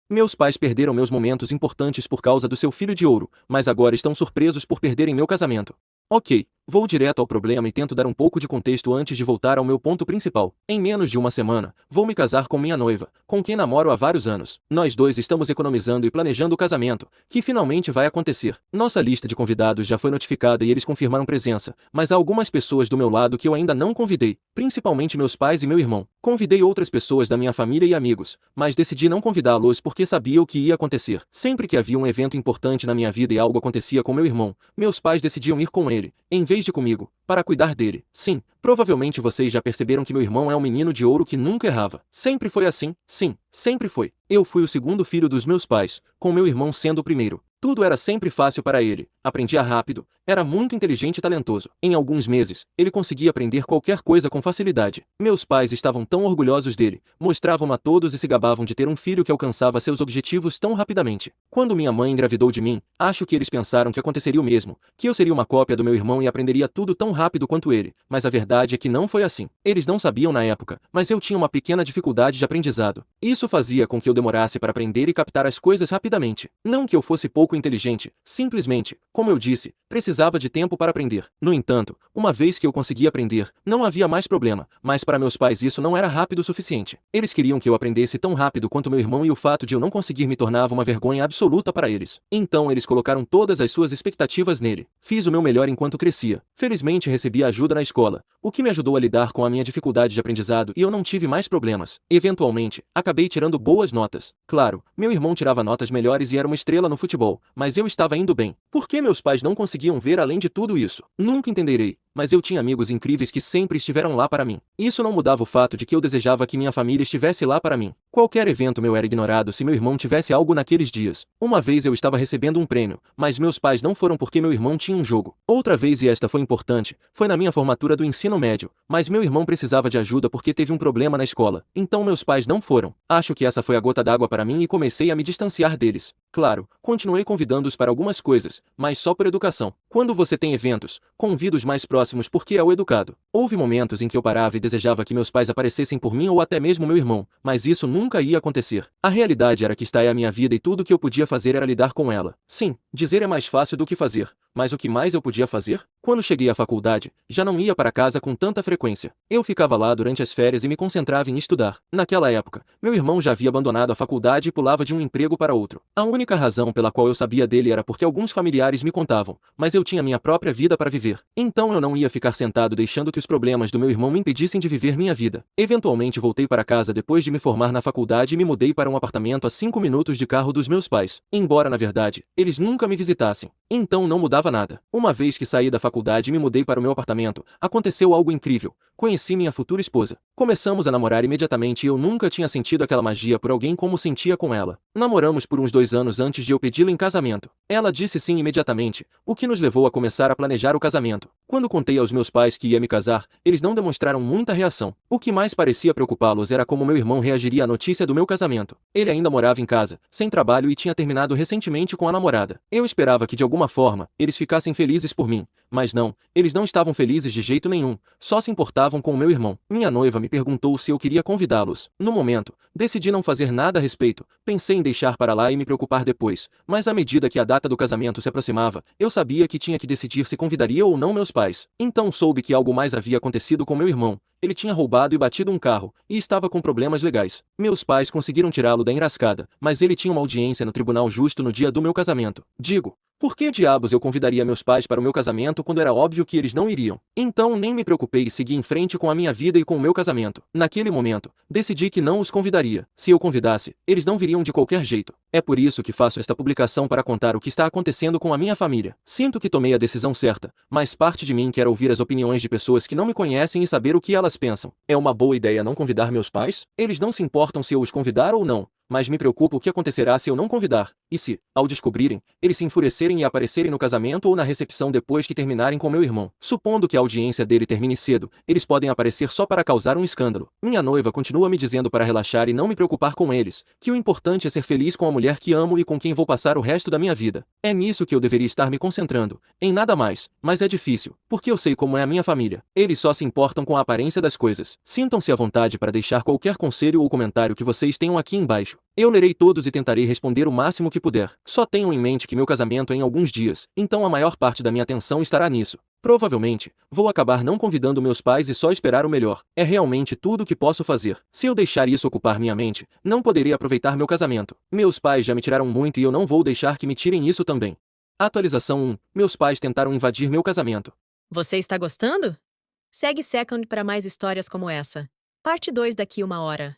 Meus pais perderam meus momentos importantes por causa do seu filho de ouro, mas agora estão surpresos por perderem meu casamento. Ok, vou direto ao problema e tento dar um pouco de contexto antes de voltar ao meu ponto principal. Em menos de uma semana, vou me casar com minha noiva, com quem namoro há vários anos. Nós dois estamos economizando e planejando o casamento, que finalmente vai acontecer. Nossa lista de convidados já foi notificada e eles confirmaram presença, mas há algumas pessoas do meu lado que eu ainda não convidei, principalmente meus pais e meu irmão. Convidei outras pessoas da minha família e amigos, mas decidi não convidá-los porque sabia o que ia acontecer. Sempre que havia um evento importante na minha vida e algo acontecia com meu irmão, meus pais decidiam ir com ele, em vez de comigo, para cuidar dele. Sim, provavelmente vocês já perceberam que meu irmão é um menino de ouro que nunca errava. Sempre foi assim, sim, sempre foi. Eu fui o segundo filho dos meus pais, com meu irmão sendo o primeiro. Tudo era sempre fácil para ele, aprendia rápido, era muito inteligente e talentoso. Em alguns meses, ele conseguia aprender qualquer coisa com facilidade. Meus pais estavam tão orgulhosos dele, mostravam a todos e se gabavam de ter um filho que alcançava seus objetivos tão rapidamente. Quando minha mãe engravidou de mim, acho que eles pensaram que aconteceria o mesmo, que eu seria uma cópia do meu irmão e aprenderia tudo tão rápido quanto ele, mas a verdade é que não foi assim. Eles não sabiam na época, mas eu tinha uma pequena dificuldade de aprendizado. Isso fazia com que eu demorasse para aprender e captar as coisas rapidamente. Não que eu fosse pouco inteligente, simplesmente, como eu disse, precisava de tempo para aprender. No entanto, uma vez que eu conseguia aprender, não havia mais problema, mas para meus pais isso não era rápido o suficiente. Eles queriam que eu aprendesse tão rápido quanto meu irmão e o fato de eu não conseguir me tornava uma vergonha absoluta para eles. Então eles colocaram todas as suas expectativas nele. Fiz o meu melhor enquanto crescia. Felizmente recebi ajuda na escola, o que me ajudou a lidar com a minha dificuldade de aprendizado e eu não tive mais problemas. Eventualmente, acabei tirando boas notas. Claro, meu irmão tirava notas melhores e era uma estrela no futebol, mas eu estava indo bem. Por que meus pais não conseguiam ver além de tudo isso? Nunca entenderei. Mas eu tinha amigos incríveis que sempre estiveram lá para mim. Isso não mudava o fato de que eu desejava que minha família estivesse lá para mim. Qualquer evento meu era ignorado se meu irmão tivesse algo naqueles dias. Uma vez eu estava recebendo um prêmio, mas meus pais não foram porque meu irmão tinha um jogo. Outra vez, e esta foi importante, foi na minha formatura do ensino médio, mas meu irmão precisava de ajuda porque teve um problema na escola. Então meus pais não foram. Acho que essa foi a gota d'água para mim e comecei a me distanciar deles. Claro, continuei convidando-os para algumas coisas, mas só por educação. Quando você tem eventos, convida os mais próximos porque é o educado. Houve momentos em que eu parava e desejava que meus pais aparecessem por mim ou até mesmo meu irmão, mas isso nunca ia acontecer. A realidade era que esta é a minha vida e tudo o que eu podia fazer era lidar com ela. Sim, dizer é mais fácil do que fazer. Mas o que mais eu podia fazer? Quando cheguei à faculdade, já não ia para casa com tanta frequência. Eu ficava lá durante as férias e me concentrava em estudar. Naquela época, meu irmão já havia abandonado a faculdade e pulava de um emprego para outro. A única razão pela qual eu sabia dele era porque alguns familiares me contavam, mas eu tinha minha própria vida para viver. Então eu não ia ficar sentado deixando que os problemas do meu irmão me impedissem de viver minha vida. Eventualmente voltei para casa depois de me formar na faculdade e me mudei para um apartamento a 5 minutos de carro dos meus pais. Embora na verdade, eles nunca me visitassem. Então não mudava nada. Uma vez que saí da faculdade e me mudei para o meu apartamento, aconteceu algo incrível. Conheci minha futura esposa. Começamos a namorar imediatamente e eu nunca tinha sentido aquela magia por alguém como sentia com ela. Namoramos por uns 2 anos antes de eu pedi-la em casamento. Ela disse sim imediatamente, o que nos levou a começar a planejar o casamento. Quando contei aos meus pais que ia me casar, eles não demonstraram muita reação. O que mais parecia preocupá-los era como meu irmão reagiria à notícia do meu casamento. Ele ainda morava em casa, sem trabalho e tinha terminado recentemente com a namorada. Eu esperava que de alguma forma, eles ficassem felizes por mim. Mas não, eles não estavam felizes de jeito nenhum, só se importavam com o meu irmão. Minha noiva me perguntou se eu queria convidá-los. No momento, decidi não fazer nada a respeito, pensei em deixar para lá e me preocupar depois, mas à medida que a data do casamento se aproximava, eu sabia que tinha que decidir se convidaria ou não meus pais. Então soube que algo mais havia acontecido com meu irmão. Ele tinha roubado e batido um carro, e estava com problemas legais. Meus pais conseguiram tirá-lo da enrascada, mas ele tinha uma audiência no tribunal justo no dia do meu casamento. Digo, por que diabos eu convidaria meus pais para o meu casamento quando era óbvio que eles não iriam? Então nem me preocupei e segui em frente com a minha vida e com o meu casamento. Naquele momento, decidi que não os convidaria. Se eu convidasse, eles não viriam de qualquer jeito. É por isso que faço esta publicação para contar o que está acontecendo com a minha família. Sinto que tomei a decisão certa, mas parte de mim quer ouvir as opiniões de pessoas que não me conhecem e saber o que elas pensam. É uma boa ideia não convidar meus pais? Eles não se importam se eu os convidar ou não. Mas me preocupa o que acontecerá se eu não convidar, e se, ao descobrirem, eles se enfurecerem e aparecerem no casamento ou na recepção depois que terminarem com meu irmão. Supondo que a audiência dele termine cedo, eles podem aparecer só para causar um escândalo. Minha noiva continua me dizendo para relaxar e não me preocupar com eles, que o importante é ser feliz com a mulher que amo e com quem vou passar o resto da minha vida. É nisso que eu deveria estar me concentrando, em nada mais, mas é difícil, porque eu sei como é a minha família. Eles só se importam com a aparência das coisas. Sintam-se à vontade para deixar qualquer conselho ou comentário que vocês tenham aqui embaixo. acho. Eu lerei todos e tentarei responder o máximo que puder. Só tenham em mente que meu casamento é em alguns dias, então a maior parte da minha atenção estará nisso. Provavelmente, vou acabar não convidando meus pais e só esperar o melhor. É realmente tudo o que posso fazer. Se eu deixar isso ocupar minha mente, não poderei aproveitar meu casamento. Meus pais já me tiraram muito e eu não vou deixar que me tirem isso também. Atualização 1. Meus pais tentaram invadir meu casamento. Você está gostando? Segue Second para mais histórias como essa. Parte 2 daqui 1 hora.